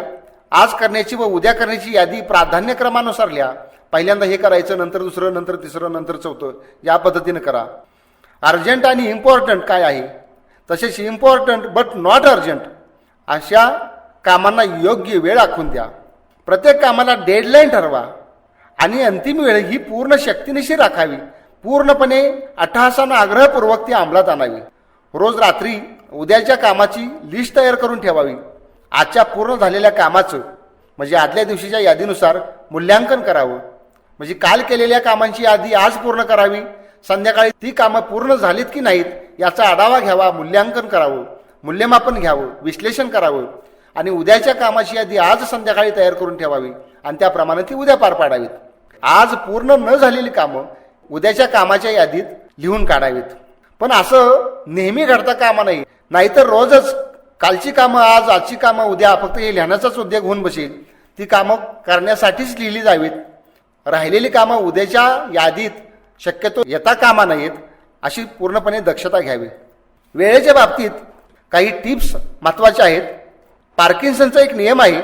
आज करण्याची व उद्या करण्याची यादी प्राधान्यक्रमानुसार लिहा. पहिल्यांदा हे करायचं, नंतर दुसरं, नंतर तिसरं, नंतर चौथं, या पद्धतीनं करा. अर्जंट आणि इम्पॉर्टंट काय आहे, तसेच इम्पॉर्टंट बट नॉट अर्जंट अशा कामांना योग्य वेळ आखून द्या. प्रत्येक कामाला डेडलाईन ठरवा आणि अंतिम वेळ ही पूर्ण शक्तीनिशी राखावी. पूर्णपणे अट्टहासानं आग्रहपूर्वक ती अंमलात आणावी. रोज रात्री उद्याच्या कामाची लिस्ट तयार करून ठेवावी. आजच्या पूर्ण झालेल्या कामाचं म्हणजे आदल्या दिवशीच्या यादीनुसार मूल्यांकन करावं. म्हणजे काल केलेल्या कामांची यादी आज पूर्ण करावी. संध्याकाळी ती कामं पूर्ण झालीत की नाहीत याचा आढावा घ्यावा, मूल्यांकन करावं, मूल्यमापन घ्यावं, विश्लेषण करावं आणि उद्याच्या कामाची यादी आज संध्याकाळी तयार करून ठेवावी आणि त्याप्रमाणे ती उद्या पार पाडावीत. आज पूर्ण न झालेली कामं उद्याच्या कामाच्या यादीत लिहून काढावीत. पण असं नेहमी घडता कामा नाही, नाहीतर रोजच कालची कामं आज, आजची कामं उद्या, फक्त हे लिहिण्याचाच उद्योग होऊन बसेल. ती कामं करण्यासाठीच लिहिली जावीत. राहिलेली कामं उद्याच्या यादीत शक्यतो येता कामा नाहीत अशी पूर्णपणे दक्षता घ्यावी. वेळेच्या बाबतीत काही टिप्स महत्त्वाच्या आहेत. पार्किन्सनचा एक नियम आहे,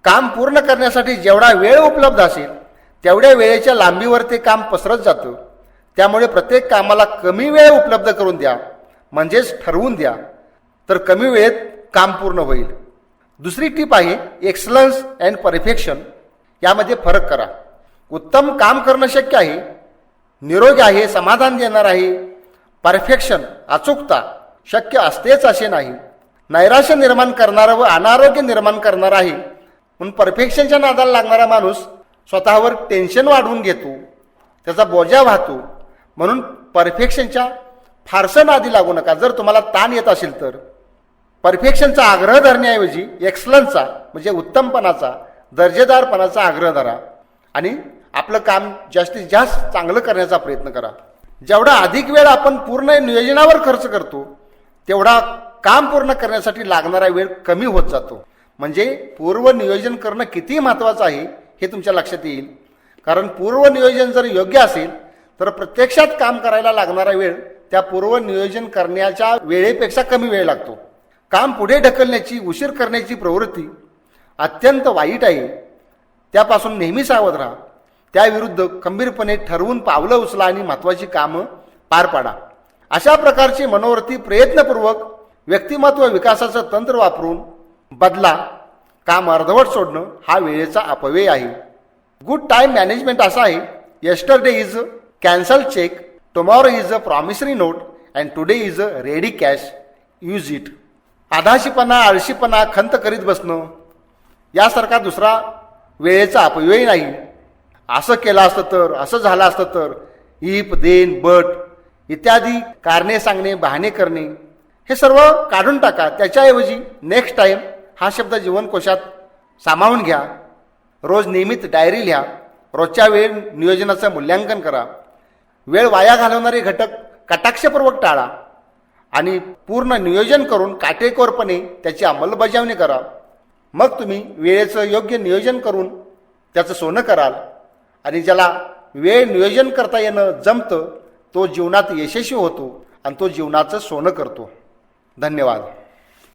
काम पूर्ण करण्यासाठी जेवढा वेळ उपलब्ध असेल तेवढ्या वेळेच्या लांबीवर ते काम पसरत जातं. त्यामुळे प्रत्येक कामाला कमी वेळ उपलब्ध करून द्या, म्हणजेच ठरवून द्या, तर कमी वेळेत काम पूर्ण होईल. दुसरी टीप आहे एक्सलन्स अँड परफेक्शन. यामध्ये फरक करा. उत्तम काम करणं शक्य आहे, निरोगी आहे, समाधान देणार आहे. परफेक्शन, अचूकता शक्य असतेच असे नाही. नैराश्य निर्माण करणारं व अनारोग्य निर्माण करणारं आहे. म्हणून परफेक्शनच्या नादाला लागणारा माणूस स्वतःवर टेन्शन वाढवून घेतो, त्याचा बोजा वाहतो. म्हणून परफेक्शनच्या फारसं नादी लागू नका. जर तुम्हाला ताण येत असेल तर परफेक्शनचा आग्रह धरण्याऐवजी एक्सलन्सचा म्हणजे उत्तमपणाचा, दर्जेदारपणाचा आग्रह धरा आणि आपलं काम जास्तीत जास्त चांगलं करण्याचा प्रयत्न करा. जेवढा अधिक वेळ आपण पूर्ण नियोजनावर खर्च करतो तेवढा काम पूर्ण करण्यासाठी लागणारा वेळ कमी होत जातो. म्हणजे पूर्व नियोजन करणं किती महत्त्वाचं आहे हे तुमच्या लक्षात येईल. कारण पूर्व नियोजन जर योग्य असेल तर प्रत्यक्षात काम करायला लागणारा वेळ त्या पूर्व नियोजन करण्याच्या वेळेपेक्षा कमी वेळ लागतो. काम पुढे ढकलण्याची, उशीर करण्याची प्रवृत्ती अत्यंत वाईट आहे. त्यापासून नेहमी सावध राहा. त्याविरुद्ध खंबीरपणे ठरवून पावलं उचला आणि महत्त्वाची कामं पार पाडा. अशा प्रकारची मनोवृत्ती प्रयत्नपूर्वक व्यक्तिमत्व विकासाचं तंत्र वापरून बदला. काम अर्धवट सोडणं हा वेळेचा अपव्यय आहे. गुड टाईम मॅनेजमेंट असा आहे, yesterday is a cancel cheque, tomorrow is a promissory note and today is a ready cash, use it. आधाशीपणा, आळशीपणा, खंत करीत बसणं यासारखा दुसरा वेळेचा अपव्यय नाही. असं केलं असतं तर, असं झालं असतं तर, इफ, देन, बट इत्यादी कारणे सांगणे, बहाणे करणे हे सर्व काढून टाका. त्याच्याऐवजी नेक्स्ट टाईम हा शब्द जीवनकोशात सामावून घ्या. रोज नियमित डायरी लिहा. रोजच्या वेळ नियोजनाचं मूल्यांकन करा. वेळ वाया घालवणारे घटक कटाक्षपूर्वक टाळा आणि पूर्ण नियोजन करून काटेकोरपणे त्याची अंमलबजावणी करा. मग तुम्ही वेळेचं योग्य नियोजन करून त्याचं सोनं कराल. आणि ज्याला वेळ नियोजन करता येणं जमतं तो जीवनात यशस्वी होतो आणि तो जीवनाचं सोनं करतो. धन्यवाद.